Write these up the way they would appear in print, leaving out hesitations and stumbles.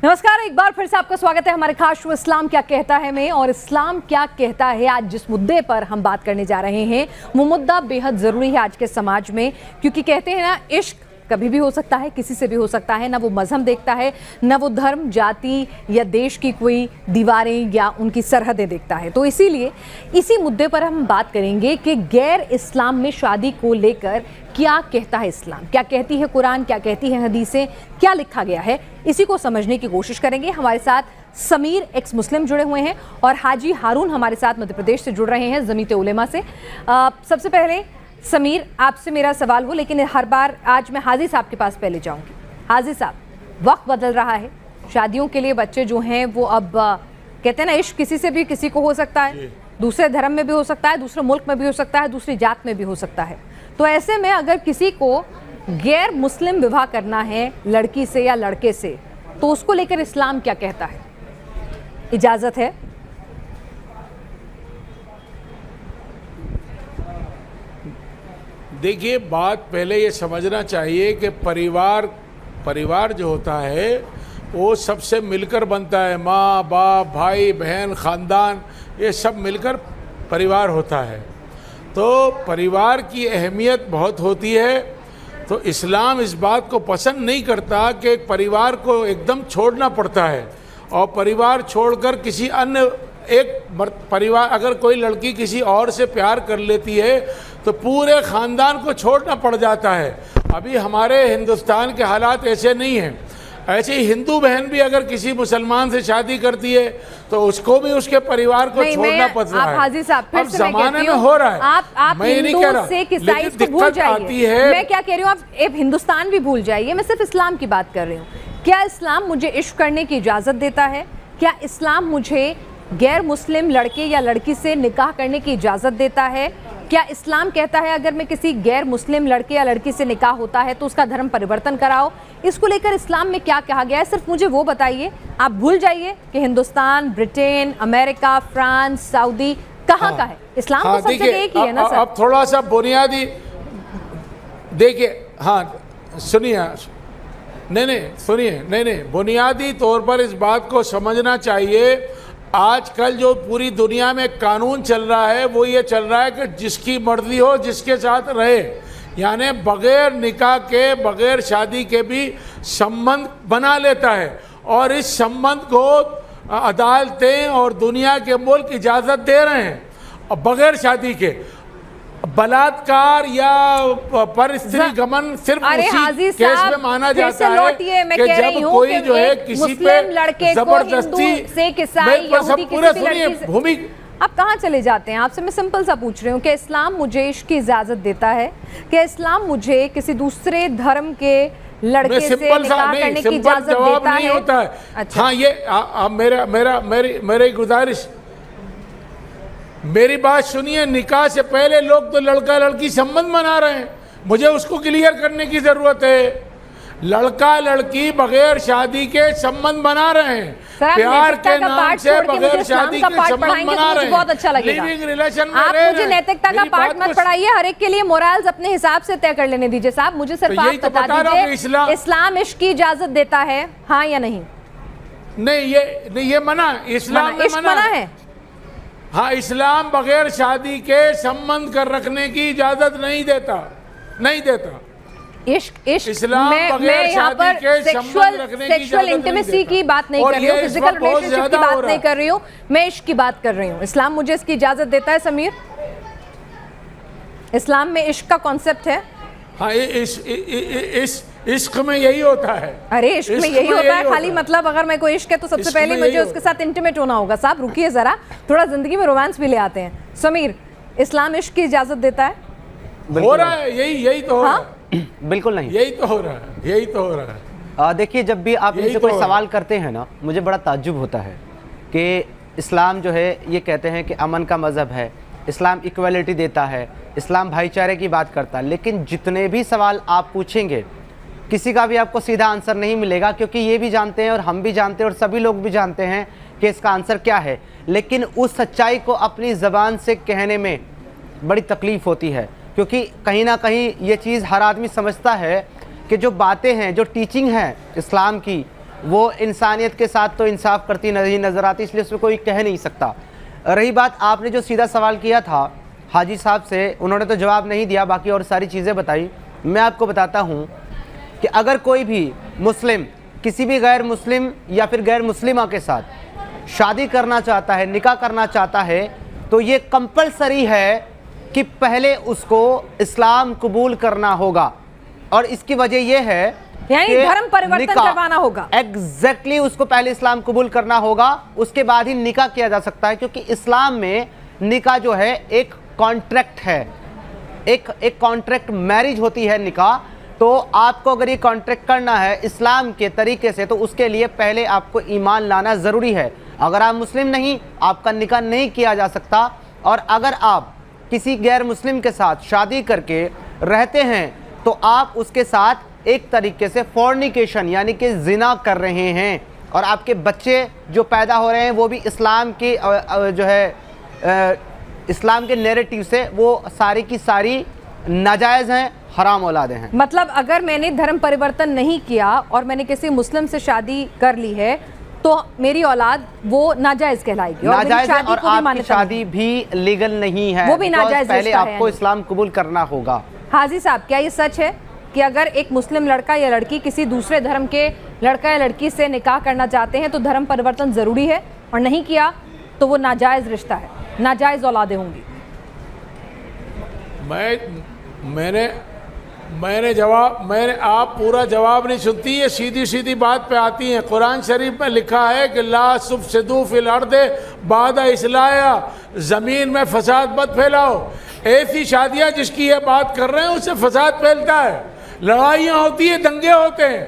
नमस्कार, एक बार फिर से आपका स्वागत है हमारे खास शो इस्लाम क्या कहता है में। और इस्लाम क्या कहता है, आज जिस मुद्दे पर हम बात करने जा रहे हैं वो मुद्दा बेहद ज़रूरी है आज के समाज में, क्योंकि कहते हैं ना, इश्क कभी भी हो सकता है, किसी से भी हो सकता है। ना वो मजहब देखता है, ना वो धर्म, जाति या देश की कोई दीवारें या उनकी सरहदें देखता है। तो इसीलिए इसी मुद्दे पर हम बात करेंगे कि गैर इस्लाम में शादी को लेकर क्या कहता है इस्लाम, क्या कहती है कुरान, क्या कहती है हदीसें, क्या लिखा गया है। इसी को समझने की कोशिश करेंगे। हमारे साथ समीर एक्स मुस्लिम जुड़े हुए हैं और हाजी हारून हमारे साथ मध्य प्रदेश से जुड़ रहे हैं, जमीयत उलेमा से। सबसे पहले समीर, आपसे मेरा सवाल हो, लेकिन हर बार आज मैं हाजी साहब के पास पहले जाऊंगी। हाजी साहब, वक्त बदल रहा है, शादियों के लिए बच्चे जो हैं वो अब कहते हैं ना, इश्क किसी से भी किसी को हो सकता है, दूसरे धर्म में भी हो सकता है, दूसरे मुल्क में भी हो सकता है, दूसरी जात में भी हो सकता है। तो ऐसे में अगर किसी को गैर मुस्लिम विवाह करना है लड़की से या लड़के से, तो उसको लेकर इस्लाम क्या कहता है? इजाज़त है? देखिए, बात पहले ये समझना चाहिए कि परिवार जो होता है वो सबसे मिलकर बनता है। माँ बाप, भाई बहन, ख़ानदान, ये सब मिलकर परिवार होता है। तो परिवार की अहमियत बहुत होती है। तो इस्लाम इस बात को पसंद नहीं करता कि एक परिवार को एकदम छोड़ना पड़ता है, और परिवार छोड़कर किसी अन्य एक परिवार, अगर कोई लड़की किसी और से प्यार कर लेती है तो पूरे ख़ानदान को छोड़ना पड़ जाता है। अभी हमारे हिंदुस्तान के हालात ऐसे नहीं हैं। ऐसे ही हिंदू बहन भी अगर किसी मुसलमान से शादी करती है तो उसको भी उसके परिवार को छोड़ना पड़ता है। हाजी साहब, फिर अब जमाने में हो रहा है। आप मैं नहीं कह रहा, लेकिन दिक्कत आती है। मैं क्या कह रही हूँ, आप हिंदुस्तान भी भूल जाइए, मैं सिर्फ इस्लाम की बात कर रही हूँ। क्या इस्लाम मुझे इश्क करने की इजाज़त देता है? क्या इस्लाम मुझे गैर मुस्लिम लड़के या लड़की से निकाह करने की इजाज़त देता है? क्या इस्लाम कहता है अगर मैं किसी गैर मुस्लिम लड़के या लड़की से निकाह होता है तो उसका धर्म परिवर्तन कराओ? इसको लेकर इस्लाम में क्या कहा गया है, सिर्फ मुझे वो बताइए। आप भूल जाइए कि Hindustan, Britain, America, France, Saudi कहाँ का है। इस्लाम तो सब जगह एक ही है ना सर। अब थोड़ा सा बुनियादी देखिए, सुनिए, नहीं, बुनियादी तौर पर इस बात को समझना चाहिए। आजकल जो पूरी दुनिया में कानून चल रहा है वो ये चल रहा है कि जिसकी मर्जी हो जिसके साथ रहे, यानी बगैर निकाह के, बगैर शादी के भी संबंध बना लेता है, और इस संबंध को अदालतें और दुनिया के मुल्क इजाज़त दे रहे हैं बगैर शादी के। बलात्कार या पर स्त्री गमन सिर्फ उसी केस में माना जाता है कि जब कोई जो है किसी पे जबरदस्ती पूरा सुनिए भूमि। आप कहाँ चले जाते हैं? आपसे मैं सिंपल सा पूछ रही हूँ कि इस्लाम मुझे इश्क की इजाज़त देता है? कि इस्लाम मुझे किसी दूसरे धर्म के लड़के से निकाह करने की इजाज़त देता है? नहीं होता है। अच्छा। हाँ, ये मेरी गुजारिश, मेरी बात सुनिए। निकाह से पहले लोग तो लड़का लड़की संबंध बना रहे हैं, मुझे उसको क्लियर करने की जरूरत है। लड़का लड़की बगैर शादी के संबंध बना रहे हैं, प्यार के नाम से बगैर शादी के संबंध बना रहे हैं। बहुत अच्छा लगेगा। लिविंग रिलेशन में आप मुझे नैतिकता का पाठ मत पढ़ाइए, हर एक के लिए मोरल्स अपने हिसाब से तय कर लेने दीजिए। साहब, मुझे सिर्फ आप बता दीजिए, इस्लाम इश्क की इजाजत देता है, हाँ या नहीं? नहीं, ये मना, इस्लाम में मना है। हाँ, इस्लाम बगैर शादी के संबंध कर रखने की इजाजत नहीं देता। इश्क मैं यहाँ पर सेक्सुअल इंटीमेसी की बात नहीं कर रही हूँ, फिजिकल रिलेशनशिप की बात नहीं कर रही हूँ, मैं इश्क की बात कर रही हूँ। इस्लाम मुझे इसकी इजाजत देता है समीर? इस्लाम में इश्क का कॉन्सेप्ट है? हाँ, इश्क में यही होता है। अरे इश्क में यही होता है खाली? मतलब अगर मैं कोई इश्क है तो सबसे पहले मुझे उसके साथ इंटीमेट होना होगा। साहब रुकिए जरा, थोड़ा जिंदगी में रोमांस भी ले आते हैं। समीर, इस्लाम इश्क की इजाजत देता है? हो रहा है, यही तो हो रहा है। बिल्कुल नहीं, यही तो हो रहा है। देखिए, जब भी आप मुझसे कोई सवाल करते हैं ना, मुझे बड़ा ताज्जुब होता है कि इस्लाम जो है ये कहते हैं कि अमन का मज़हब है, इस्लाम इक्वलिटी देता है, इस्लाम भाईचारे की बात करता है, लेकिन जितने भी सवाल आप पूछेंगे किसी का भी आपको सीधा आंसर नहीं मिलेगा, क्योंकि ये भी जानते हैं और हम भी जानते हैं और सभी लोग भी जानते हैं कि इसका आंसर क्या है, लेकिन उस सच्चाई को अपनी ज़बान से कहने में बड़ी तकलीफ़ होती है, क्योंकि कहीं ना कहीं ये चीज़ हर आदमी समझता है कि जो बातें हैं, जो टीचिंग है इस्लाम की, वो इंसानियत के साथ तो इंसाफ करती नहीं नज़र आती, इसलिए उसमें कोई कह नहीं सकता। रही बात आपने जो सीधा सवाल किया था हाजी साहब से, उन्होंने तो जवाब नहीं दिया, बाकी और सारी चीज़ें बताई। मैं आपको बताता हूँ कि अगर कोई भी मुस्लिम किसी भी गैर मुस्लिम या फिर गैर मुस्लिमा के साथ शादी करना चाहता है, निकाह करना चाहता है, तो ये कंपलसरी है कि पहले उसको इस्लाम कबूल करना होगा। और इसकी वजह यह है यानी धर्म परिवर्तन करवाना होगा। एग्जैक्टली उसको पहले इस्लाम कबूल करना होगा, उसके बाद ही निकाह किया जा सकता है, क्योंकि इस्लाम में निकाह जो है एक कॉन्ट्रैक्ट है, एक कॉन्ट्रैक्ट मैरिज होती है निकाह। तो आपको अगर ये कॉन्ट्रैक्ट करना है इस्लाम के तरीके से, तो उसके लिए पहले आपको ईमान लाना ज़रूरी है। अगर आप मुस्लिम नहीं, आपका निकाह नहीं किया जा सकता। और अगर आप किसी गैर मुस्लिम के साथ शादी करके रहते हैं तो आप उसके साथ एक तरीके से फॉर्निकेशन यानी कि जिना कर रहे हैं, और आपके बच्चे जो पैदा हो रहे हैं वो भी इस्लाम की जो है इस्लाम के नैरेटिव से वो सारी की सारी नाजायज़ हैं, हराम औलादे हैं। मतलब अगर मैंने धर्म परिवर्तन नहीं किया और मैंने किसी मुस्लिम से शादी कर ली है तो मेरी औलाद वो नाजायज कहलाएगी, और नाजायज है, और आपकी मान्यता शादी भी लीगल नहीं है, वो भी नाजायज पहले आपको इस्लाम कबूल करना होगा। हाजी साहब, क्या ये सच है कि अगर एक मुस्लिम लड़का या लड़की किसी दूसरे धर्म के लड़का या लड़की से निकाह करना चाहते हैं तो धर्म परिवर्तन ज़रूरी है, और नहीं किया तो वो नाजायज़ रिश्ता है, नाजायज़ औलादें होंगी? मैंने आप पूरा जवाब नहीं सुनती, ये सीधी सीधी बात पे आती हैं। कुरान शरीफ में लिखा है कि ला तुफ़सिदू फ़िल अर्दि बादा इस्लाहिहा, ज़मीन में फसाद मत फैलाओ। ऐसी शादियां जिसकी ये बात कर रहे हैं उससे फसाद फैलता है, लड़ाइयाँ होती है, दंगे होते हैं,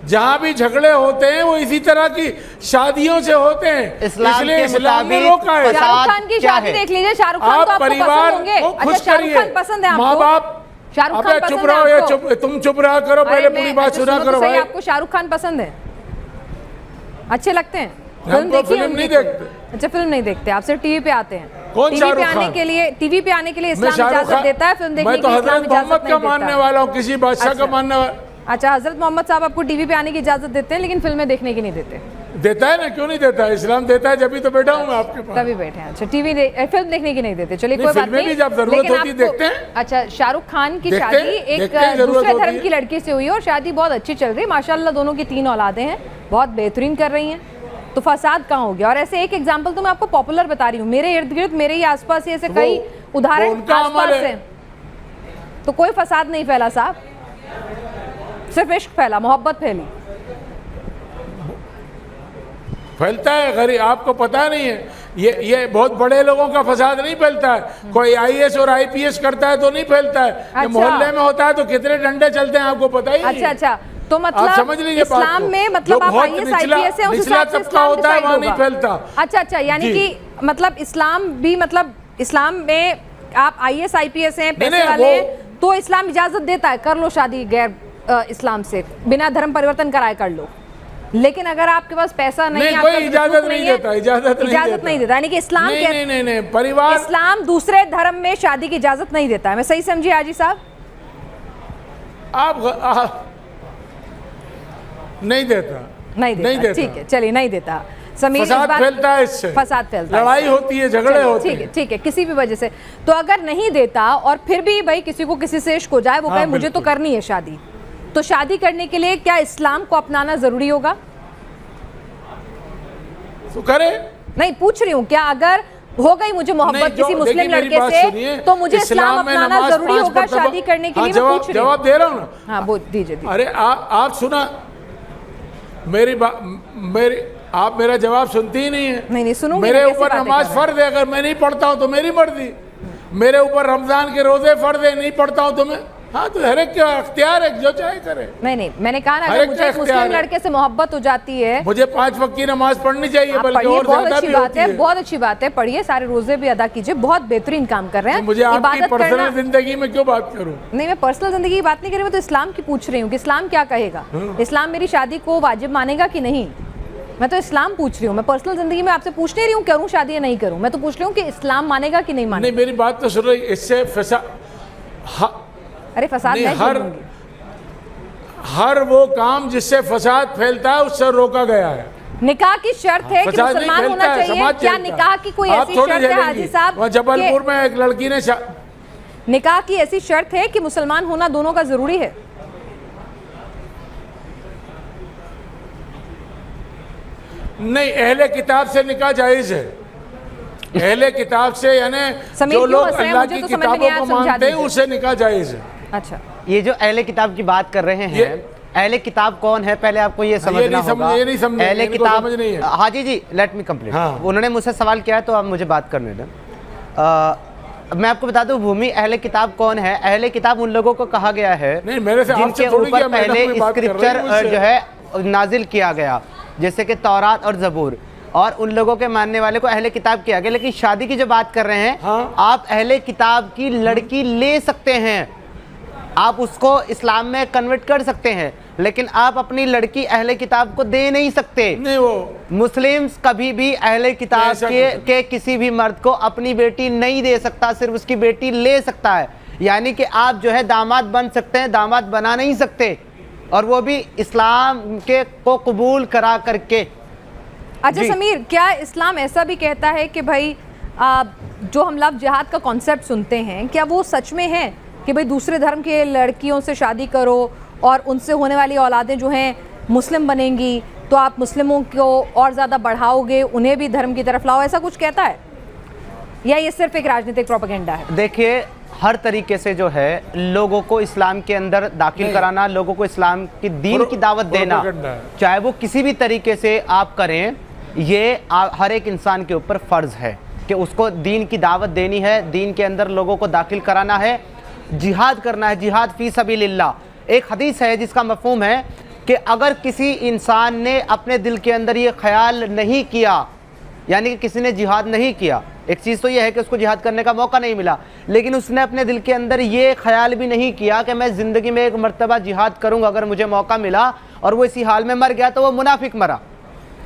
जहाँ भी झगड़े होते हैं वो इसी तरह की शादियों से होते हैं। इसलिए इस्लाम ने रोका है। शाहरुख खान की शादी देख लीजिए, शाहरुख खान तो आपको परिवार पसंद होंगे। को खुश अच्छा, शाहरुख करिए, खान पसंद है आपको? माँ बाप शाहरुख खान चुप रहो, ये तुम चुप रहा करो, पहले पूरी बात सुना करो भाई। आपको शाहरुख खान पसंद है, अच्छे लगते हैं? फिल्म नहीं देखते। अच्छा, फिल्म नहीं देखते आप, सिर्फ टीवी पे आते हैं। कौन टीवी पे शाहरुख आने खान? के लिए इस्लाम इजाजत देता है फिल्म देखने मैं तो की? इस्लाम हजरत इजाजत मोहम्मद नहीं का मानने देता। वाला हूँ, किसी बादशाह का मानने वाला। अच्छा, हजरत मोहम्मद साहब आपको टीवी पे आने की इजाजत देते हैं लेकिन फिल्में देखने की नहीं देते? देता है ना, क्यों नहीं देता है? इस्लाम देता है, जब भी तो बैठा हूँ मैं आपके पास। तभी बैठे हैं। अच्छा, फिल्म देखने की नहीं देते, चलिए कोई बात फिल्में नहीं। भी जब जरूरत लेकिन होती है आपको- देखते हैं। अच्छा, शाहरुख खान की देखते शादी हैं, एक देखते हैं, जरूरत दूसरे होती धर्म है। की लड़की से हुई है और शादी बहुत अच्छी चल रही है माशाल्लाह, दोनों की 3 औलादें हैं, बहुत बेहतरीन कर रही हैं। तो फसाद कहाँ हो गया? और ऐसे एक एग्जाम्पल तो मैं आपको पॉपुलर बता रही हूँ, मेरे इर्द गिर्द, मेरे ही आसपास ऐसे कई उदाहरण उनका आसपास अमल है। हैं। तो कोई फसाद नहीं फैला साहब, सिर्फ इश्क फैला, मोहब्बत फैली। फैलता है गरीब, आपको पता नहीं है। ये बहुत बड़े लोगों का फसाद नहीं फैलता है। कोई IAS और IPS करता है तो नहीं फैलता है। ये मोहल्ले में होता है तो कितने डंडे चलते हैं आपको पता ही नहीं। अच्छा अच्छा, तो मतलब आप समझ लीजिए इस्लाम में मतलब आप IAS IPS है, उस हिसाब से इस्लाम होता है, डिसाइड वहाँ नहीं होगा। फैलता। अच्छा अच्छा, यानी कि मतलब इस्लाम भी, मतलब इस्लाम में आप IAS IPS हैं, पैसे वाले हैं, तो इस्लाम इजाजत देता है कर लो शादी गैर इस्लाम से, बिना धर्म परिवर्तन कराए कर लो। लेकिन अगर आपके पास पैसा नहीं, कोई इजाजत नहीं देता, इजाजत नहीं देता, यानी कि इस्लाम नहीं, परिवार, इस्लाम दूसरे धर्म में शादी की इजाजत नहीं देता है। मैं सही समझी हाजी साहब? आप नहीं देता, ठीक है, चलिए, नहीं देता। समीर, फसाद फैलता है इससे, फसाद फैलता है, लड़ाई होती है, झगड़े होते हैं। ठीक है, किसी भी वजह से। तो अगर नहीं देता और फिर भी भाई किसी को किसी से इश्क हो जाए, वो कहे मुझे तो करनी है शादी, तो शादी करने के लिए क्या इस्लाम को अपनाना जरूरी होगा? तो करे। नहीं, पूछ रही हूँ, क्या अगर हो गई मुझे मोहब्बत किसी मुस्लिम लड़के से तो मुझे इस्लाम अपनाना जरूरी होगा शादी करने के लिए? मैं पूछ रही हूँ। जवाब दे रहा हूँ ना। हाँ, वो दीजिए। अरे आप सुना आप मेरा जवाब सुनती ही नहीं है। नहीं सुनूंगी। मेरे ऊपर नमाज फर्ज है, अगर मैं नहीं पढ़ता हूँ तो मेरी मर्जी। मेरे ऊपर रमजान के रोजे फर्ज है, नहीं पढ़ता हूँ तो मैं, हाँ, तो हर एक का अख्तियार है, जो चाहे करे। नहीं, मैंने कहा ना, अगर मुझे एक मुस्लिम लड़के से मोहब्बत हो जाती है, मुझे 5 वक्त की नमाज पढ़नी चाहिए, बल्कि और बहुत ज्यादा अच्छी भी बात होती है, है। बहुत अच्छी बात है, पढ़िए, सारे रोजे भी अदा कीजिए, बहुत बेहतरीन काम कर रहे हैं। मुझे आपकी पर्सनल जिंदगी में क्यों बात करूं? नहीं, मैं पर्सनल जिंदगी की बात नहीं कर रही हूँ, तो इस्लाम की पूछ रही हूँ कि इस्लाम क्या कहेगा। इस्लाम मेरी शादी को वाजिब मानेगा कि नहीं? मैं तो इस्लाम पूछ रही हूँ, मैं पर्सनल जिंदगी में आपसे पूछ नहीं रही हूँ करूँ शादी या नहीं करूँ, मैं तो पूछ रही हूँ कि इस्लाम मानेगा कि नहीं मानेगा। नहीं, मेरी बात तो सुन रही, इससे अरे फसाद नहीं, हर वो काम जिससे फसाद फैलता है उससे रोका गया है। निकाह की शर्त है कि फसाद नहीं मुसलमान होना फैलता है, चाहिए। समाज क्या चलता है। निकाह की कोई आप ऐसी थोड़ी शर्त है झेलेंगी। हाजी साहब? वहाँ जबलपुर में एक लड़की ने निकाह की ऐसी शर्त है कि मुसलमान होना दोनों का जरूरी है? नहीं, अहले किताब से निकाह जायज है। अहले किताब से यानी समीर जो क्यों लोग हंस रहे हैं? अल्लाह मुझे की तो समझ में नहीं किताबों आया, को समझा मानते हैं दीजिए। उससे निकाह जायज है। अच्छा, ये जो अहले किताब की बात कर रहे हैं, अहले किताब कौन है पहले आपको ये समझना होगा। ये नहीं समझ, अहले इनको किताब, समझ नहीं है। हाजी जी लेट मी कंप्लीट। हाँ। उन्होंने मुझसे सवाल किया है तो आप मुझे बात करने दें। मैं आपको बता दूं भूमि, अहले किताब कौन है? अहले किताब उन लोगों को कहा गया है नहीं, मेरे से आपसे जिनके थोड़ी ऊपर क्या, मैडम पहले की बात कर रही स्क्रिप्चर हूँ मुझसे। जो है नाजिल किया गया, जैसे कि तौरात और ज़बूर, और उन लोगों के मानने वाले को अहले किताब किया गया। लेकिन शादी की जो बात कर रहे हैं, हाँ। आप अहले किताब की लड़की ले सकते हैं, आप उसको इस्लाम में कन्वर्ट कर सकते हैं, लेकिन आप अपनी लड़की अहले किताब को दे नहीं सकते। नहीं, वो मुस्लिम्स कभी भी अहले किताब ऐसा के किसी भी मर्द को अपनी बेटी नहीं दे सकता, सिर्फ उसकी बेटी ले सकता है। यानी कि आप जो है दामाद बन सकते हैं, दामाद बना नहीं सकते, और वो भी इस्लाम के को कबूल करा करके। अच्छा समीर, क्या इस्लाम ऐसा भी कहता है कि भाई जो हम लव जिहाद का कॉन्सेप्ट सुनते हैं, क्या वो सच में है कि भाई दूसरे धर्म के लड़कियों से शादी करो और उनसे होने वाली औलादें जो हैं मुस्लिम बनेंगी, तो आप मुस्लिमों को और ज़्यादा बढ़ाओगे, उन्हें भी धर्म की तरफ लाओ, ऐसा कुछ कहता है, या ये सिर्फ एक राजनीतिक प्रोपेगेंडा है? देखिए, हर तरीके से जो है लोगों को इस्लाम के अंदर दाखिल कराना, लोगों को इस्लाम की दीन की दावत देना, चाहे वो किसी भी तरीके से आप करें, ये हर एक इंसान के ऊपर फ़र्ज़ है कि उसको दीन की दावत देनी है, दीन के अंदर लोगों को दाखिल कराना है, जिहाद करना है, जिहाद फ़ी सबीलिल्लाह। एक हदीस है जिसका मफ़हूम है कि अगर किसी इंसान ने अपने दिल के अंदर ये ख्याल नहीं किया, यानी कि किसी ने जिहाद नहीं किया, एक चीज़ तो ये है कि उसको जिहाद करने का मौका नहीं मिला, लेकिन उसने अपने दिल के अंदर ये ख्याल भी नहीं किया कि मैं ज़िंदगी में एक मर्तबा जिहाद करूँगा अगर मुझे मौका मिला, और वो इसी हाल में मर गया, तो वो मुनाफिक मरा।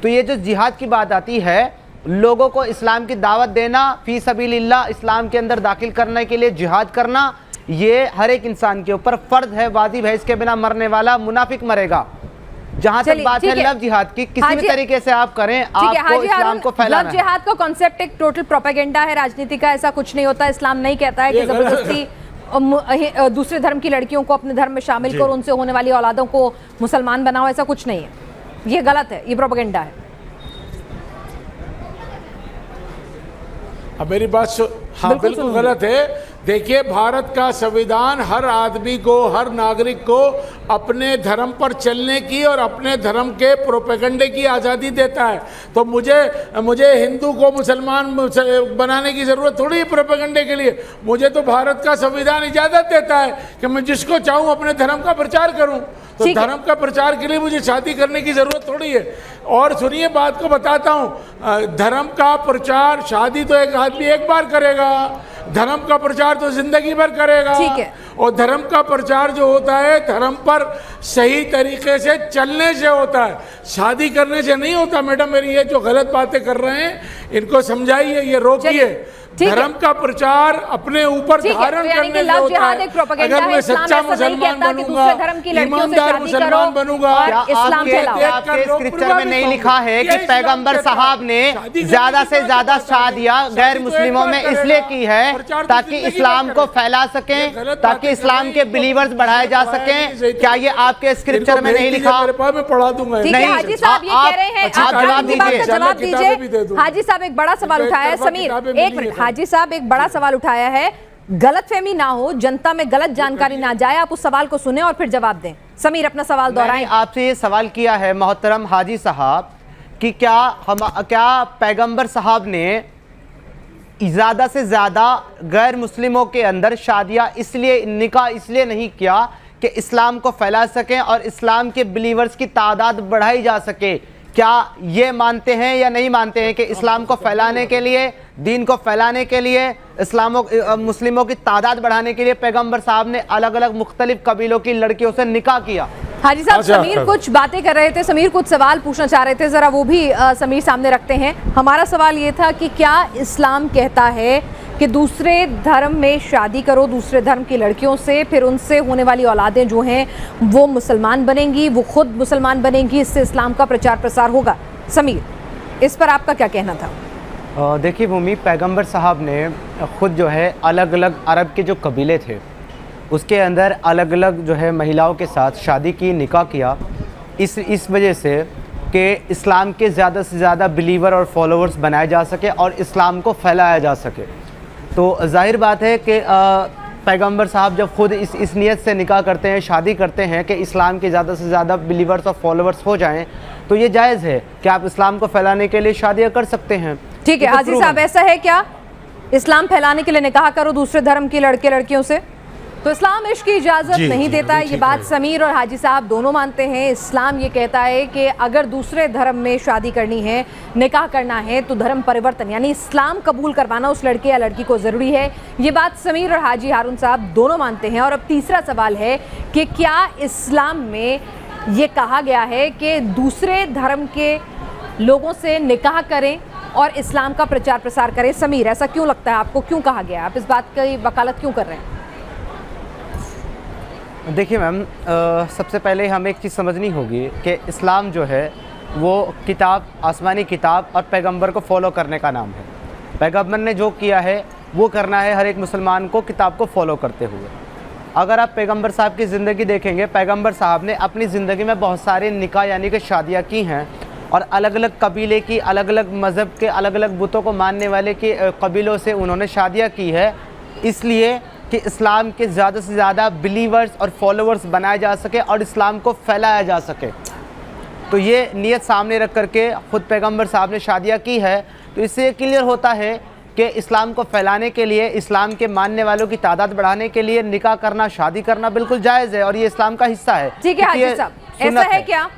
तो ये जो जिहाद की बात आती है, लोगों को इस्लाम की दावत देना, फ़ी सबीलिल्लाह इस्लाम के अंदर दाखिल करने के लिए जिहाद करना, ये हर एक इंसान के ऊपर फ़र्ज है, वाजिब है। इसके बिना मरने वाला मुनाफिक मरेगा। जहाँ तक बात है लव जिहाद की, किसी भी तरीके से आप करें, आपको इस्लाम को फैलाना है। लव जिहाद का कॉन्सेप्ट एक टोटल प्रोपेगेंडा है, राजनीति का, ऐसा कुछ नहीं होता। इस्लाम नहीं कहता है कि जबरदस्ती दूसरे धर्म की लड़कियों को अपने धर्म में शामिल करो, उनसे होने वाली औलादों को मुसलमान बनाओ, ऐसा कुछ नहीं है। ये गलत है, ये प्रोपेगेंडा है। अब मेरी बात हाँ बिल्कुल गलत है। देखिए, भारत का संविधान हर आदमी को, हर नागरिक को अपने धर्म पर चलने की और अपने धर्म के प्रोपेगेंडे की आज़ादी देता है। तो मुझे हिंदू को मुसलमान बनाने की ज़रूरत थोड़ी है प्रोपेगेंडे के लिए। मुझे तो भारत का संविधान इजाज़त देता है कि मैं जिसको चाहूँ अपने धर्म का प्रचार करूँ। तो धर्म का प्रचार के लिए मुझे शादी करने की ज़रूरत थोड़ी है। और सुनिए, बात को बताता हूँ, धर्म का प्रचार, शादी तो एक आदमी एक बार करेगा, धर्म का प्रचार तो जिंदगी भर करेगा। ठीक है। और धर्म का प्रचार जो होता है, धर्म पर सही तरीके से चलने से होता है, शादी करने से नहीं होता। मैडम, मेरी ये जो गलत बातें कर रहे हैं, इनको समझाइए, ये रोकिए। धर्म का प्रचार अपने ऊपर धारण करने से होता है। अगर मैं सच्चा मुसलमान बनूंगा, ईमानदार मुसलमान बनूंगा, आपके स्क्रिप्चर में नहीं लिखा है कि पैगंबर साहब ने ज्यादा से ज्यादा शादियां गैर मुस्लिमों में इसलिए की है ताकि इस्लाम को फैला सकें, ताकि इस्लाम के बिलीवर्स बढ़ाए जा सकें। क्या ये आपके स्क्रिप्चर में नहीं लिखा? मैं पढ़ा दूंगा। नहीं, हाजी साहब ये कह रहे हैं, आप जवाब दीजिए। हाजी साहब एक बड़ा सवाल उठाया है। समीर, एक मिनट। हाजी साहब एक बड़ा सवाल उठाया है, गलतफहमी ना हो, जनता में गलत जानकारी ना जाए, आप उस सवाल को सुने और फिर जवाब दें। समीर, अपना सवाल दोहराएं। आपसे ये सवाल किया है मोहतरम हाजी साहब कि क्या पैगंबर साहब ने ज़्यादा से ज़्यादा गैर मुस्लिमों के अंदर शादियाँ इसलिए, निकाह इसलिए नहीं किया कि इस्लाम को फैला सकें और इस्लाम के बिलीवर्स की तादाद बढ़ाई जा सके? क्या ये मानते हैं या नहीं मानते हैं कि इस्लाम को फैलाने के लिए, दीन को फैलाने के लिए, मुस्लिमों की तादाद बढ़ाने के लिए पैगंबर साहब ने अलग अलग मुख्तलिफ कबीलों की लड़कियों से निकाह किया? हाजी साहब, समीर कुछ बातें कर रहे थे, समीर कुछ सवाल पूछना चाह रहे थे, जरा वो भी समीर सामने रखते हैं। हमारा सवाल ये था कि क्या इस्लाम कहता है कि दूसरे धर्म में शादी करो, दूसरे धर्म की लड़कियों से, फिर उनसे होने वाली औलादें जो हैं वो मुसलमान बनेंगी, वो खुद मुसलमान बनेंगी, इससे इस्लाम का प्रचार प्रसार होगा। समीर, इस पर आपका क्या कहना था? देखिए भूमि, पैगंबर साहब ने ख़ुद जो है अलग अलग अरब के जो कबीले थे उसके अंदर अलग अलग जो है महिलाओं के साथ शादी की, निकाह किया, इस वजह से कि इस्लाम के ज़्यादा से ज़्यादा बिलीवर और फॉलोअर्स बनाए जा सके और इस्लाम को फैलाया जा सके। तो जाहिर बात है कि पैगंबर साहब जब ख़ुद इस नियत से निकाह करते हैं, शादी करते हैं कि इस्लाम के ज़्यादा से ज़्यादा बिलीवर्स और फॉलोअर्स हो जाएं, तो ये जायज़ है कि आप इस्लाम को फैलाने के लिए शादियाँ कर सकते हैं। ठीक है हाजी साहब, ऐसा है क्या इस्लाम फैलाने के लिए निकाह करो दूसरे धर्म की लड़के लड़कियों से? तो इस्लाम इश्क की इजाज़त नहीं देता है, ये बात समीर और हाजी साहब दोनों मानते हैं। इस्लाम ये कहता है कि अगर दूसरे धर्म में शादी करनी है, निकाह करना है, तो धर्म परिवर्तन यानी इस्लाम कबूल करवाना उस लड़के या लड़की को ज़रूरी है। ये बात समीर और हाजी हारून साहब दोनों मानते हैं। और अब तीसरा सवाल है कि क्या इस्लाम में ये कहा गया है कि दूसरे धर्म के लोगों से निकाह करें और इस्लाम का प्रचार प्रसार करें? समीर, ऐसा क्यों लगता है आपको, क्यों कहा गया? आप इस बात की वकालत क्यों कर रहे हैं? देखिए मैम, सबसे पहले हमें एक चीज़ समझनी होगी कि इस्लाम जो है वो किताब, आसमानी किताब और पैगंबर को फॉलो करने का नाम है। पैगंबर ने जो किया है वो करना है हर एक मुसलमान को, किताब को फॉलो करते हुए। अगर आप पैगंबर साहब की ज़िंदगी देखेंगे, पैगंबर साहब ने अपनी ज़िंदगी में बहुत सारे निकाह यानी कि शादियाँ की हैं और अलग अलग कबीले की, अलग अलग मज़हब के, अलग अलग बुतों को मानने वाले के कबीलों से उन्होंने शादियाँ की है, इसलिए कि इस्लाम के ज़्यादा से ज़्यादा बिलीवर्स और फॉलोअर्स बनाए जा सके और इस्लाम को फैलाया जा सके। तो ये नियत सामने रख करके ख़ुद पैगंबर साहब ने शादियाँ की है। तो इससे क्लियर होता है कि इस्लाम को फैलाने के लिए, इस्लाम के मानने वालों की तादाद बढ़ाने के लिए निकाह करना, शादी करना बिल्कुल जायज़ है और ये इस्लाम का हिस्सा है। ठीक है हाजी साहब, ऐसा है क्या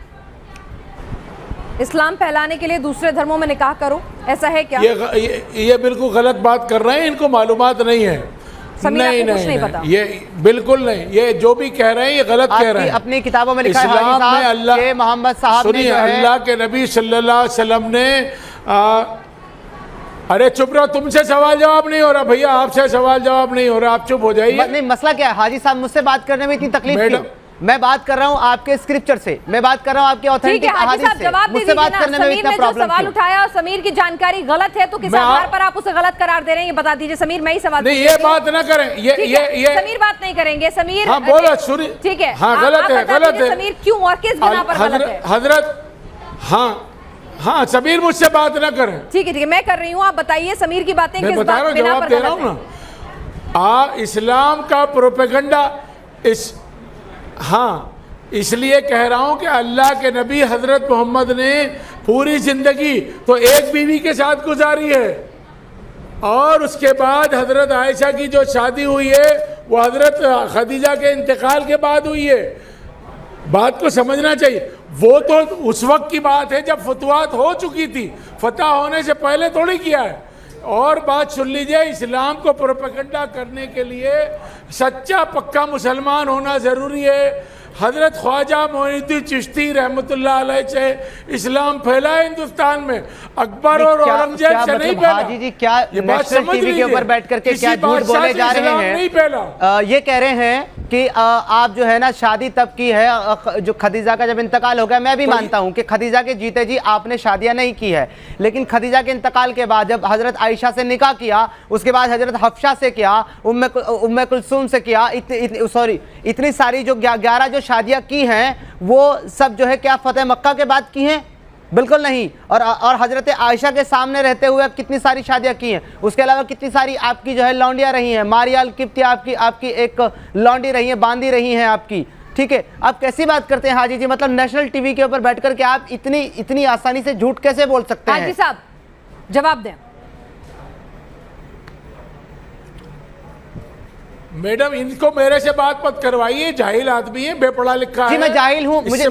इस्लाम फैलाने के लिए दूसरे धर्मों में निकाह करो, ऐसा है क्या? ये बिल्कुल गलत बात कर रहे हैं, इनको मालूमात नहीं है। नहीं, नहीं पता। ये बिल्कुल नहीं, ये जो भी कह रहे हैं ये गलत कह रहे हैं। अपनी किताबों में लिखा है इस्लाम में अल्लाह के मोहम्मद साहब ने जो है, अल्लाह के नबी सल्लल्लाहु अलैहि वसल्लम ने अरे चुप रहो, तुमसे सवाल जवाब नहीं हो रहा भैया, आपसे सवाल जवाब नहीं हो रहा, आप चुप हो जाइए। नहीं, मसला क्या है हाजी साहब, मुझसे बात करने में इतनी तकलीफ क्यों? मैं बात कर रहा हूँ आपके स्क्रिप्चर से, मैं बात कर रहा हूँ आपके ऑथेंटिक अहादीस से, मुझसे बात करने में इतना प्रॉब्लम सवाल उठाया और समीर की जानकारी गलत है तो किस आधार पर आप उसे गलत करार दे रहे हैं ये बता दीजिए। समीर, मैं ही सवाल नहीं, ये बात ना करें, ये समीर बात नहीं करेंगे। समीर, हाँ बोलो, सूरी, ठीक है, हाँ गलत है, गलत है। समीर क्यों और किस बिना पर गलत है? हजरत, हाँ समीर मुझसे बात ना करें। ठीक है, मैं कर रही हूँ, आप बताइए समीर की बातें किस बिना पर गलत है? इस्लाम का प्रोपेगेंडा इसलिए कह रहा हूं कि अल्लाह के नबी हजरत मोहम्मद ने पूरी जिंदगी तो एक बीवी के साथ गुजारी है और उसके बाद हजरत आयशा की जो शादी हुई है वो हजरत खदीजा के इंतकाल के बाद हुई है। बात को समझना चाहिए, वो तो उस वक्त की बात है जब फतवात हो चुकी थी, फतह होने से पहले थोड़ी किया है। और बात सुन लीजिए, इस्लाम को प्रोपेगेंडा करने के लिए सच्चा पक्का मुसलमान होना ज़रूरी है। हजरत ख्वाजा मोइनुद्दीन चिश्ती रहमतुल्लाह अलैह से इस्लाम फैला है हिंदुस्तान में, अकबर और औरंगजेब से नहीं फैला। जी क्या नेशनल टीवी के ऊपर बैठ करके क्या झूठ बोले जा रहे हैं? नहीं फैला। ये कह रहे हैं कि आप जो है ना शादी तब की है जो खदीजा का जब इंतकाल हो गया। मैं भी मानता हूँ कि खदीजा के जीते जी आपने शादियाँ नहीं की है, लेकिन खदीजा के इंतकाल के बाद जब हजरत आयशा से निकाह किया, उसके बाद हजरत हफ्सा से किया, उम्मे कुलसूम से किया, इतनी सारी जो 11 जो शादियाँ की हैं वो सब जो है क्या फतेह मक्का के बाद की हैं? बिल्कुल नहीं। और हजरत आयशा के सामने रहते हुए कितनी सारी शादियाँ की हैं। उसके अलावा कितनी सारी आपकी जो है लौंडियाँ रही हैं। मारियाल किप्ती आपकी एक लौंडी रही है, बांदी रही हैं आपकी। ठीक है, आप कैसी बात करते हैं हाजी जी? मतलब नेशनल टीवी के ऊपर बैठ करके आप इतनी आसानी से झूठ कैसे बोल सकते हैं? हाजी साहब जवाब दें। मैडम, इनको मेरे से बात मत करवाइए, जाहिल आदमी है, बेपढ़ा लिखा है। जी मैं जाहिल हूँ, मुझे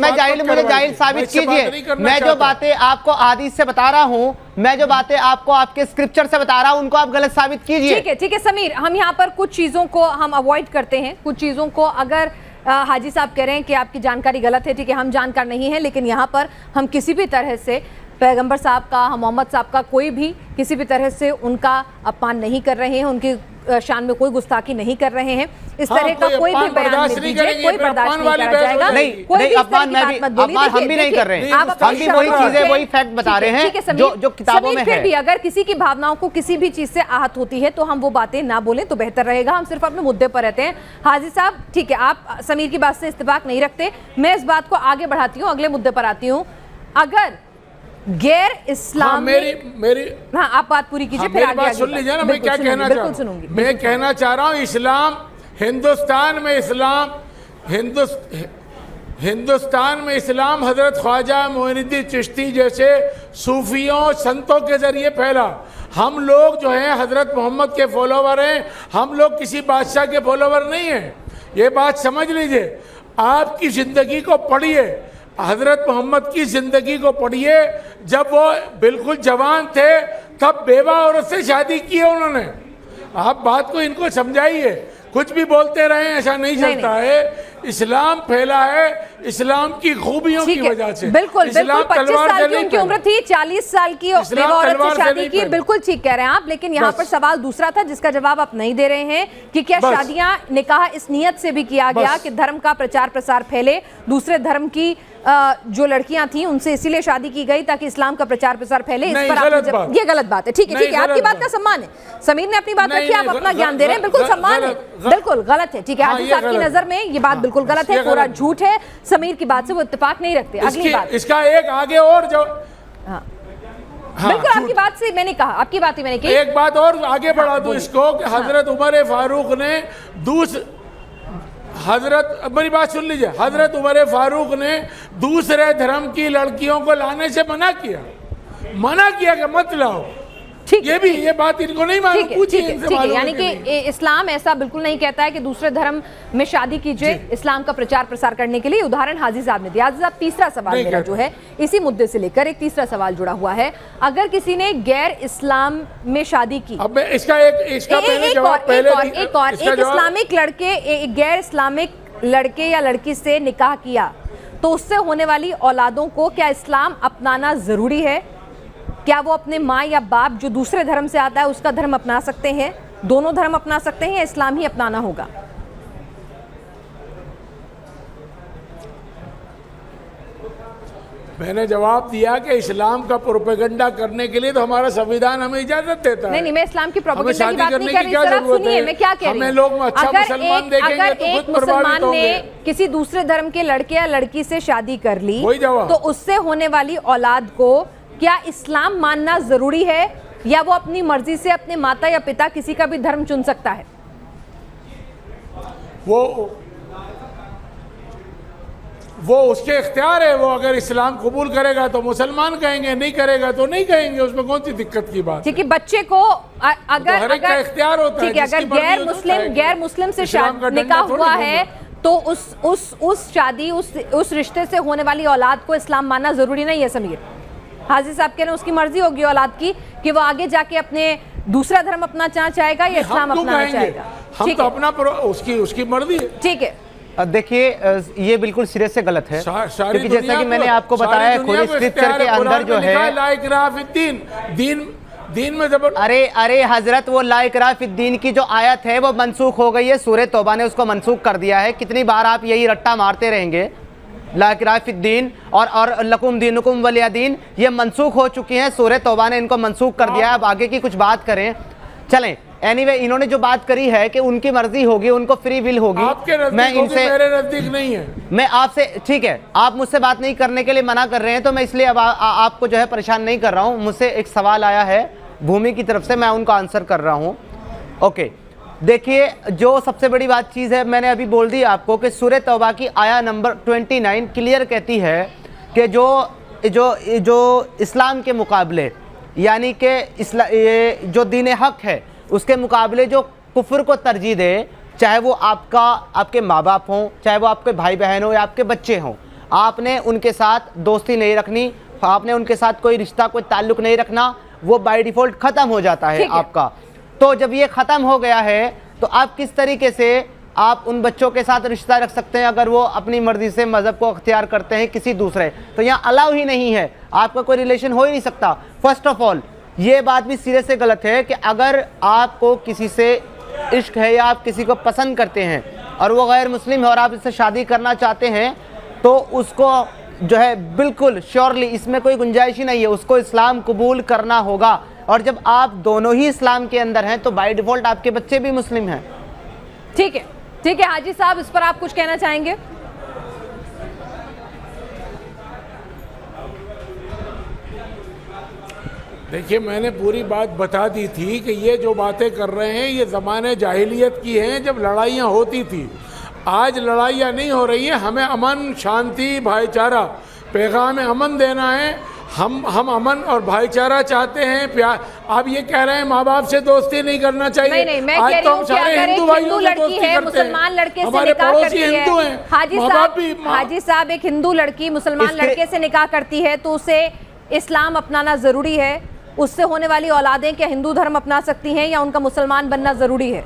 जाहिल साबित कीजिए। मैं जो बातें आपको हदीस से बता रहा हूँ, मैं जो बातें आपको आपके स्क्रिप्चर से बता रहा हूँ, उनको आप गलत साबित कीजिए। ठीक है समीर, हम यहाँ पर कुछ चीजों को हम अवॉइड करते हैं, कुछ चीजों को अगर हाजी साहब कह रहे हैं कि आपकी जानकारी गलत है, ठीक है, हम जानकार नहीं है, लेकिन यहाँ पर हम किसी भी तरह से पैगंबर साहब का, मोहम्मद साहब का कोई भी किसी भी तरह से उनका अपमान नहीं कर रहे हैं, उनकी शान में कोई गुस्ताखी नहीं कर रहे हैं। इस तरह का कोई भी बयान मत दीजिए, कोई बर्दाश्त नहीं करा जाएगा। नहीं, अपमान हम भी नहीं कर रहे हैं, हम भी वही चीजें, वही फैक्ट बता रहे हैं जो किताबों में है। फिर भी अगर किसी की भावनाओं को किसी भी चीज से आहत होती है तो हम वो बातें ना बोलें तो बेहतर रहेगा। हम सिर्फ अपने मुद्दे पर रहते हैं। हाजी साहब ठीक है, आप समीर की बात से इत्तेफाक नहीं रखते, मैं इस बात को आगे बढ़ाती हूँ, अगले मुद्दे पर आती हूँ। अगर गैर इस्लाम मेरी हाँ, आप बात पूरी कीजिए, फिर मेरी बात सुन लीजिए ना, मैं क्या कहना चाह रहा हूँ। मैं कहना चाह रहा हूँ इस्लाम, हिंदुस्तान में इस्लाम, हिंदुस्तान में इस्लाम हजरत ख्वाजा मोइनुद्दीन चिश्ती जैसे सूफियों संतों के जरिए फैला। हम लोग जो हैं हजरत मोहम्मद के फॉलोवर हैं, हम लोग किसी बादशाह के फॉलोवर नहीं हैं। ये बात समझ लीजिए। आपकी जिंदगी को पढ़िए, हजरत मोहम्मद की जिंदगी को पढ़िए। जब वो बिल्कुल जवान थे तब बेवा औरत से शादी की है उन्होंने। आप बात को इनको समझाइए, कुछ भी बोलते रहे ऐसा नहीं चलता है। इस्लाम फैला है इस्लाम की खूबियों की वजह से। बिल्कुल 25 साल की उनकी उम्र थी, 40 साल की बेवा औरत से शादी की, बिल्कुल ठीक कह रहे हैं आप। लेकिन यहाँ पर सवाल दूसरा था जिसका जवाब आप नहीं दे रहे हैं कि क्या शादियां निकाह इस नियत से भी किया गया कि धर्म का प्रचार प्रसार फैले, दूसरे धर्म की जो लड़कियां थी उनसे इसीलिए शादी की गई ताकि इस्लाम का प्रचार प्रसार फैले। इस पर ये गलत बात है। ठीक है, आपकी बात का सम्मान है, समीर ने अपनी बात रखी, आप अपना ज्ञान दे रहे हैं, बिल्कुल सम्मान है, बिल्कुल गलत है। ठीक है, हाजी साहब की नजर में ये बात बिल्कुल गलत है, पूरा झूठ है। समीर की बात से वो इत्तेफाक नहीं रखते। अगली बात, इसका एक आगे और जो बिल्कुल आपकी बात से मैंने कहा, आपकी बात ही मैंने की। एक बात और आगे बढ़ा दूं इसको कि हजरत उमर फारूक ने मेरी बात सुन लीजिए, हजरत उमर फारूक ने दूसरे धर्म की लड़कियों को लाने से मना किया कि मत लाओ। ठीक, ये बात इनको नहीं मालूम, पूछिए इनसे मालूम। यानी कि इस्लाम ऐसा बिल्कुल नहीं कहता है कि दूसरे धर्म में शादी कीजिए इस्लाम का प्रचार प्रसार करने के लिए। उदाहरण हाजी साहब ने दिया। हाजी साहब तीसरा सवाल मेरा जो है इसी मुद्दे से लेकर एक तीसरा सवाल जुड़ा हुआ है। अगर किसी ने गैर इस्लाम में शादी की, अब इसका एक इस्लामिक लड़के एक गैर इस्लामिक लड़के या लड़की से निकाह किया तो उससे होने वाली औलादों को क्या इस्लाम अपनाना जरूरी है? क्या वो अपने माँ या बाप जो दूसरे धर्म से आता है उसका धर्म अपना सकते हैं? दोनों धर्म अपना सकते हैं या इस्लाम ही अपनाना होगा? मैंने जवाब दिया कि इस्लाम का प्रोपेगेंडा करने के लिए तो हमारा संविधान हमें इजाजत देता है। नहीं, मैं इस्लाम की प्रोपेगेंडा की बात नहीं कर रही, जरा सुनिए मैं क्या कह रही हूं। लोग अच्छा मुसलमान देखेंगे तो खुद मुसलमान ने किसी दूसरे धर्म के लड़के या लड़की से शादी कर ली तो उससे होने वाली औलाद को क्या इस्लाम मानना जरूरी है या वो अपनी मर्जी से अपने माता या पिता किसी का भी धर्म चुन सकता है? वो उसके इख्तियार है। वो अगर इस्लाम कबूल करेगा तो मुसलमान कहेंगे, नहीं करेगा तो नहीं कहेंगे। उसमें कौन सी दिक्कत की बात? ठीक है, बच्चे को अगर इख्तियार होता है, अगर गैर मुस्लिम से निकाह हुआ है तो उस शादी उस रिश्ते से होने वाली औलाद को इस्लाम मानना जरूरी नहीं है। समीर हाजी साहब कह रहे हैं उसकी मर्जी होगी औलाद की कि वो आगे जाके अपने दूसरा धर्म अपना चाहेगा या इस्लाम अपनाना चाहेगा। हम तो अपना उसकी मर्जी है। ठीक है, देखिए ये बिल्कुल सिरे से गलत है क्योंकि जैसा कि मैंने आपको बताया खुद स्क्रिप्चर के अंदर जो है दीन में जबर अरे हजरत वो ला इकराह फिद्दीन की जो आयत है वो मनसूख हो गई है। सूरह तौबा ने उसको मनसूख कर दिया है। कितनी बार आप यही रट्टा मारते रहेंगे? ला इकराह फिद्दीन और लकुम दीनुकुम वलिया दीन ये मनसूख हो चुकी हैं। सूरह तौबा ने इनको मनसूख कर दिया है। अब आगे की कुछ बात करें, चलें। एनीवे इन्होंने जो बात करी है कि उनकी मर्जी होगी, उनको फ्री विल होगी। मैं इनसे मेरे नजदीक नहीं है। मैं आपसे ठीक है, आप मुझसे बात नहीं करने के लिए मना कर रहे हैं तो मैं इसलिए अब आपको जो है परेशान नहीं कर रहा हूं। मुझसे एक सवाल आया है भूमि की तरफ से, मैं उनको आंसर कर रहा हूं। ओके, देखिए जो सबसे बड़ी बात चीज़ है मैंने अभी बोल दी आपको कि सूरह तौबा की आया नंबर 29 क्लियर कहती है कि जो इस्लाम के मुकाबले यानी कि जो दीन हक है उसके मुकाबले जो कुफ्र को तरजीह दे, चाहे वो आपके माँ बाप हों, चाहे वो आपके भाई बहन हो या आपके बच्चे हों, आपने उनके साथ दोस्ती नहीं रखनी, आपने उनके साथ कोई रिश्ता कोई ताल्लुक़ नहीं रखना, वो बाय डिफ़ॉल्ट ख़त्म हो जाता है आपका। तो जब ये ख़त्म हो गया है तो आप किस तरीके से आप उन बच्चों के साथ रिश्ता रख सकते हैं अगर वो अपनी मर्जी से मज़हब को अख्तियार करते हैं किसी दूसरे, तो यहाँ अलाउ ही नहीं है, आपका कोई रिलेशन हो ही नहीं सकता। फर्स्ट ऑफ ऑल ये बात भी सिरे से गलत है कि अगर आपको किसी से इश्क है या आप किसी को पसंद करते हैं और वो गैर मुस्लिम है और आप इससे शादी करना चाहते हैं, तो उसको जो है बिल्कुल श्योरली इसमें कोई गुंजाइश ही नहीं है, उसको इस्लाम कबूल करना होगा। और जब आप दोनों ही इस्लाम के अंदर हैं तो बाय डिफ़ॉल्ट आपके बच्चे भी मुस्लिम हैं। ठीक है, ठीक है हाजी साहब, इस पर आप कुछ कहना चाहेंगे? देखिए, मैंने पूरी बात बता दी थी कि ये जो बातें कर रहे हैं ये ज़माने जाहिलियत की हैं, जब लड़ाइयाँ होती थी। आज लड़ाइयाँ नहीं हो रही हैं, हमें अमन, शांति, भाईचारा, पैगाम अमन देना है। हम अमन और भाईचारा चाहते हैं, प्यार। आप ये कह रहे हैं माँ बाप से दोस्ती नहीं करना चाहिए। नहीं, मैं कह रही हूँ कि अगर एक हिंदू लड़की है मुसलमान लड़के से निकाह करती है, हाजी साहब एक हिंदू लड़की मुसलमान लड़के से निकाह करती है तो उसे इस्लाम अपनाना जरूरी है? उससे होने वाली औलादें क्या हिंदू धर्म अपना सकती हैं या उनका मुसलमान बनना जरूरी है?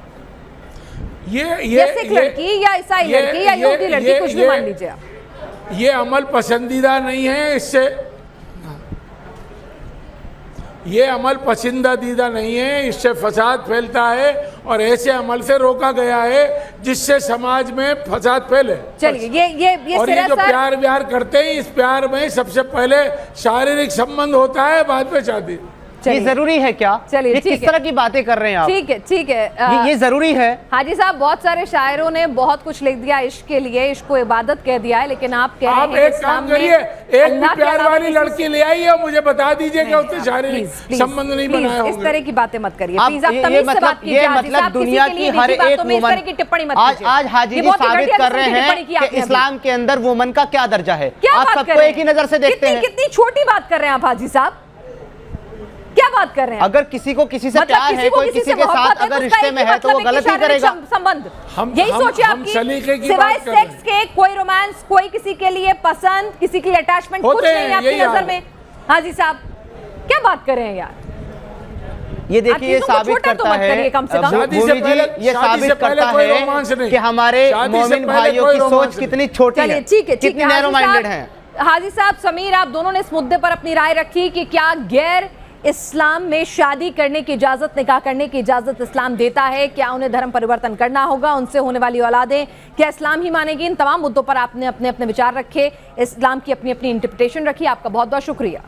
ये सिख लड़की या ईसाई लड़की या यहूदी लड़की, कुछ भी मान लीजिए, ये अमल पसंदीदा नहीं है। इससे ये अमल पसंदीदा नहीं है, इससे फसाद फैलता है और ऐसे अमल से रोका गया है जिससे समाज में फसाद फैले। चलिए ये और ये जो प्यार व्यार करते हैं, इस प्यार में सबसे पहले शारीरिक संबंध होता है, बाद में शादी। ये जरूरी है क्या? चलिए, किस तरह की बातें कर रहे हैं आप? ठीक है, ये जरूरी है? हाजी साहब, बहुत सारे शायरों ने बहुत कुछ लिख दिया इश्क के लिए, इश्क को इबादत कह दिया है, लेकिन आप कह रहे हैं एक काम करिए, एक भी प्यार वाली लड़की ले आइए और मुझे बता दीजिए कि उससे शारीरिक संबंध नहीं बनाए होंगे। इस तरह की बातें मत करिए प्लीज, आप तमीज से बात कीजिए। ये मतलब दुनिया की हर एक वुमन, टिप्पणी मत कीजिए। आज हाजी जी साबित कर रहे हैं कि इस्लाम के अंदर वुमन का क्या दर्जा है। आप सबको एक ही नजर से देखते हैं। कितनी छोटी बात कर रहे हैं आप हाजी साहब, क्या बात कर रहे हैं? अगर किसी को किसी से प्यार है, कोई किसी के साथ अगर रिश्ते में है तो वो गलत ही करेगा। संबंध यही सोचिए आपकी, सिवाय सेक्स के कोई रोमांस, कोई किसी के लिए पसंद, किसी के लिए अटैचमेंट कुछ नहीं है आपकी नजर में। हाजी साहब क्या बात कर रहे हैं यार? ये देखिए, ये साबित करता है, कम से कम ये साबित करता है कि हमारे मोमिन भाइयों की सोच कितनी छोटी है, कितनी नैरो माइंडेड है। हाजी साहब, समीर, आप दोनों ने इस मुद्दे पर अपनी राय रखी कि क्या गैर इस्लाम में शादी करने की इजाजत, निकाह करने की इजाजत इस्लाम देता है? क्या उन्हें धर्म परिवर्तन करना होगा? उनसे होने वाली औलादें क्या इस्लाम ही मानेगी? इन तमाम मुद्दों पर आपने अपने अपने विचार रखे, इस्लाम की अपनी अपनी इंटरप्रिटेशन रखी। आपका बहुत बहुत शुक्रिया।